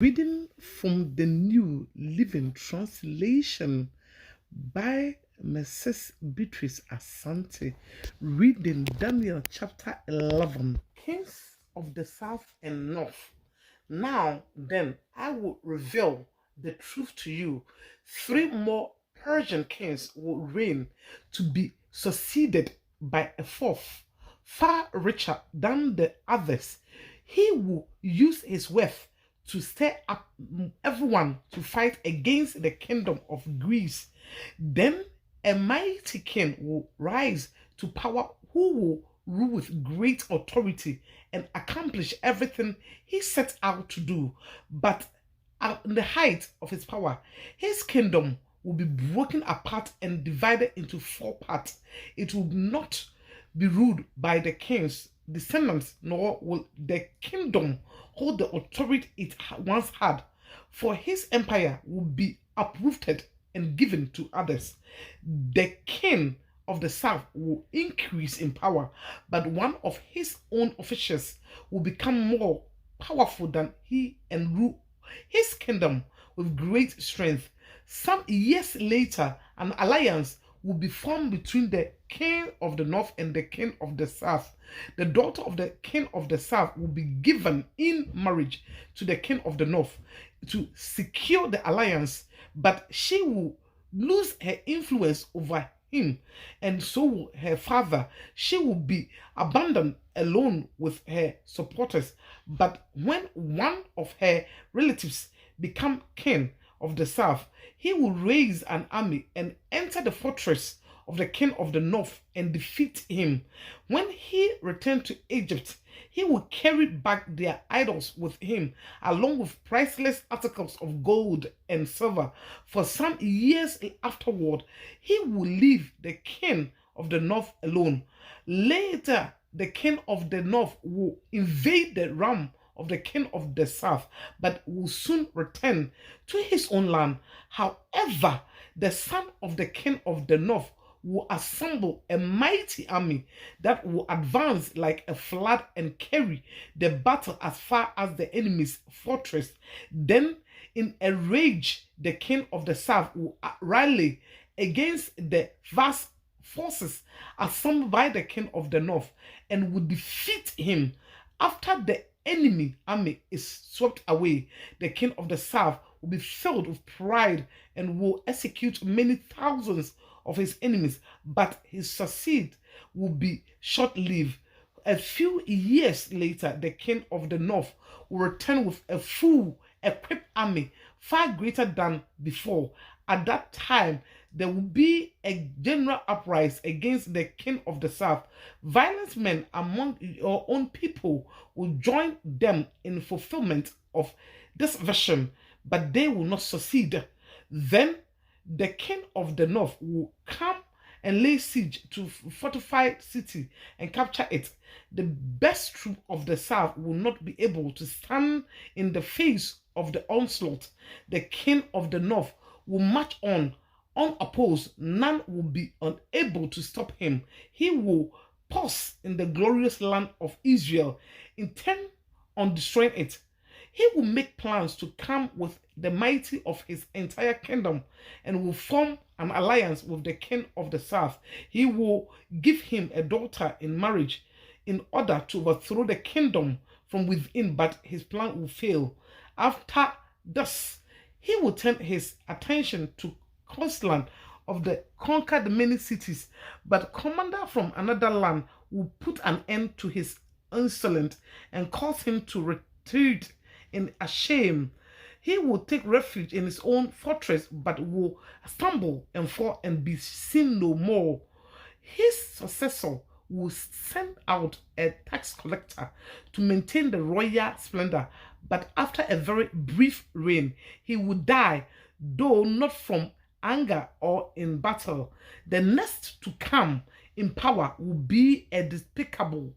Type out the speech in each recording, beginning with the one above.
Reading from the New Living Translation by Mrs. Beatrice Asante. Reading Daniel chapter 11. Kings of the South and North. Now then, I will reveal the truth to you. 3 more Persian kings will reign, to be succeeded by a fourth, far richer than the others. He will use his wealth to stir up everyone to fight against the kingdom of Greece. Then a mighty king will rise to power, who will rule with great authority and accomplish everything he set out to do. But at the height of his power, his kingdom will be broken apart and divided into 4 parts. It will not be ruled by the king's descendants, nor will the kingdom hold the authority it once had, for his empire will be uprooted and given to others. The king of the south will increase in power, but one of his own officials will become more powerful than he and rule his kingdom with great strength. Some years later, an alliance will be formed between the king of the north and the king of the south. The daughter of the king of the south will be given in marriage to the king of the north to secure the alliance, but she will lose her influence over him, and so will her father. She will be abandoned alone with her supporters. But when one of her relatives become king of the south, he will raise an army and enter the fortress of the king of the north and defeat him. When he returned to Egypt, he will carry back their idols with him, along with priceless articles of gold and silver. For some years afterward, he will leave the king of the north alone. Later, the king of the north will invade the realm of the king of the south, but will soon return to his own land. However, the son of the king of the north will assemble a mighty army that will advance like a flood and carry the battle as far as the enemy's fortress. Then, in a rage, the king of the south will rally against the vast forces assembled by the king of the north and will defeat him. After the enemy army is swept away, the king of the south will be filled with pride and will execute many thousands of his enemies, but his succeed will be short-lived. A few years later, the king of the north will return with a full equipped army, far greater than before. At that time, there will be a general uprising against the king of the south. Violent men among your own people will join them in fulfillment of this vision, but they will not succeed. Then the king of the north will come and lay siege to fortified city and capture it. The best troop of the south will not be able to stand in the face of the onslaught. The king of the north will march on unopposed. None will be unable to stop him. He will pause in the glorious land of Israel, intent on destroying it. He will make plans to come with the mighty of his entire kingdom and will form an alliance with the king of the south. He will give him a daughter in marriage in order to overthrow the kingdom from within, but his plan will fail. After this, he will turn his attention to coastland of the conquered many cities, but commander from another land will put an end to his insolence and cause him to retreat in shame. He will take refuge in his own fortress, but will stumble and fall and be seen no more. His successor will send out a tax collector to maintain the royal splendor, but after a very brief reign, he will die, though not from anger or in battle. The next to come in power will be a despicable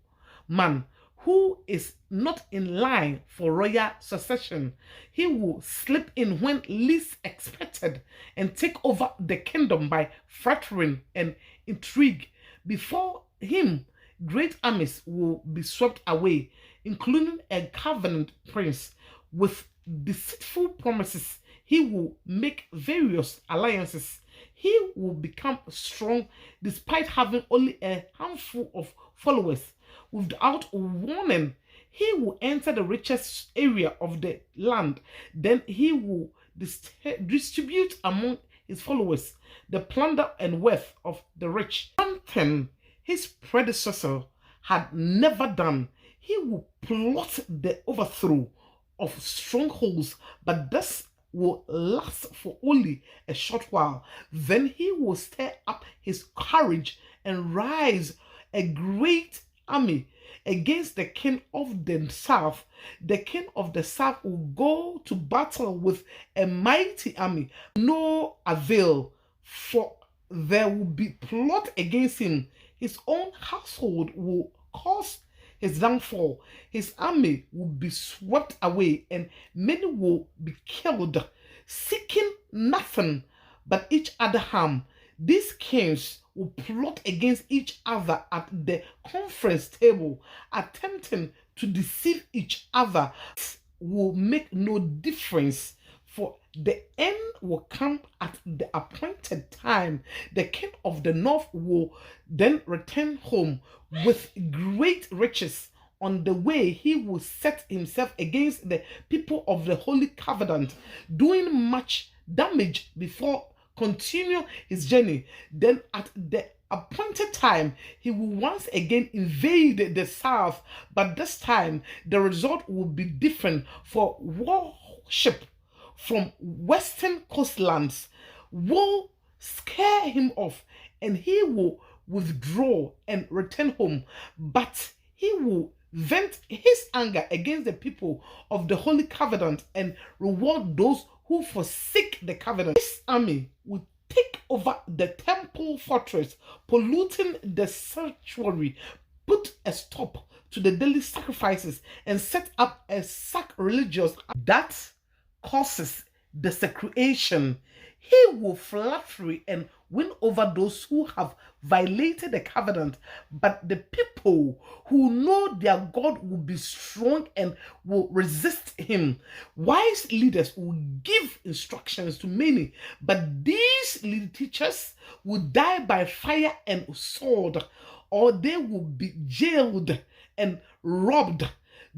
man who is not in line for royal succession. He will slip in when least expected and take over the kingdom by flattering and intrigue. Before him, great armies will be swept away, including a covenant prince with deceitful promises. He will make various alliances. He will become strong despite having only a handful of followers. Without warning, he will enter the richest area of the land. Then he will distribute among his followers the plunder and wealth of the rich. Something his predecessor had never done. He will plot the overthrow of strongholds, but this will last for only a short while. Then he will stir up his courage and rise a great army against the king of the south. The king of the south will go to battle with a mighty army. No avail, for there will be plot against him. His own household will cause his downfall. His army will be swept away, and many will be killed, seeking nothing but each other harm. These kings will plot against each other at the conference table, attempting to deceive each other. This will make no difference, for the end will come at the appointed time. The king of the north will then return home with great riches. On the way, he will set himself against the people of the Holy Covenant, doing much damage before continue his journey. Then at the appointed time, he will once again invade the south, but this time the result will be different, for warship from western coastlands will scare him off, and he will withdraw and return home. But he will vent his anger against the people of the Holy Covenant and reward those who forsake the covenant. This army will take over the temple fortress, polluting the sanctuary, put a stop to the daily sacrifices, and set up a sacrilegious that causes desecration. He will flattery and win over those who have violated the covenant, but the people who know their God will be strong and will resist him. Wise leaders will give instructions to many, but these lead teachers will die by fire and sword, or they will be jailed and robbed.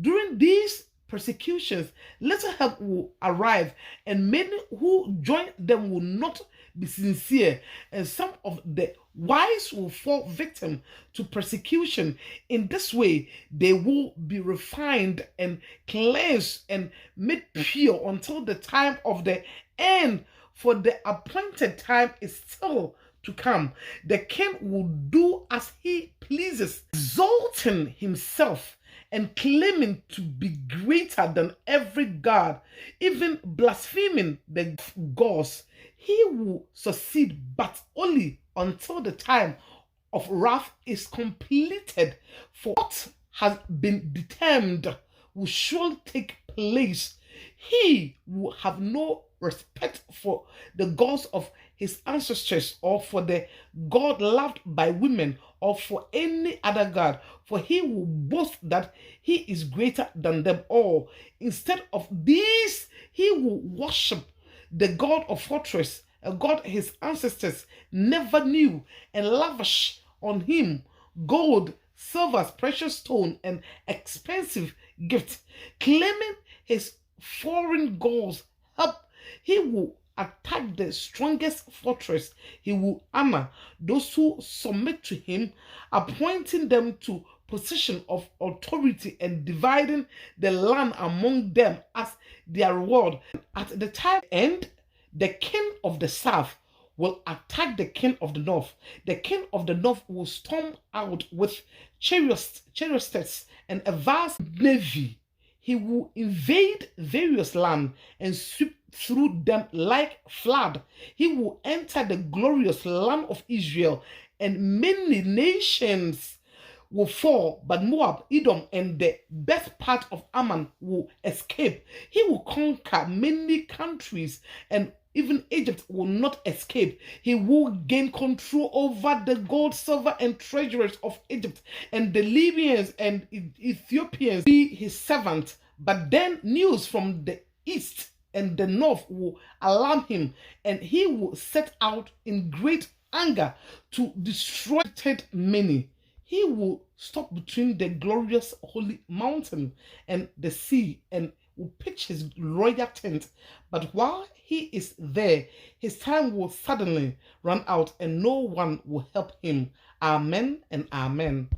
During these persecutions, little help will arrive, and many who join them will not be sincere, and some of the wise will fall victim to persecution. In this way, they will be refined and cleansed and made pure until the time of the end, for the appointed time is still to come. The king will do as he pleases, exalting himself and claiming to be greater than every god, even blaspheming the gods. He will succeed, but only until the time of wrath is completed. For what has been determined will surely take place. He will have no respect for the gods of his ancestors, or for the God loved by women, or for any other god, for he will boast that he is greater than them all. Instead of these, he will worship the God of fortress, a God his ancestors never knew, and lavish on him gold, silver, precious stone, and expensive gifts. Claiming his foreign gods help, he will attack the strongest fortress. He will honor those who submit to him, appointing them to position of authority and dividing the land among them as their reward. At the time end, the king of the south will attack the king of the north. The king of the north will storm out with chariots and a vast navy. He will invade various lands and sweep through them like flood. He will enter the glorious land of Israel, and many nations will fall, but Moab, Edom, and the best part of Ammon will escape. He will conquer many countries, and even Egypt will not escape. He will gain control over the gold, silver, and treasures of Egypt, and the Libyans and Ethiopians be his servant. But then news from the east and the north will alarm him, and he will set out in great anger to destroy many. He will stop between the glorious holy mountain and the sea and will pitch his royal tent. But while he is there, his time will suddenly run out and no one will help him. Amen and amen.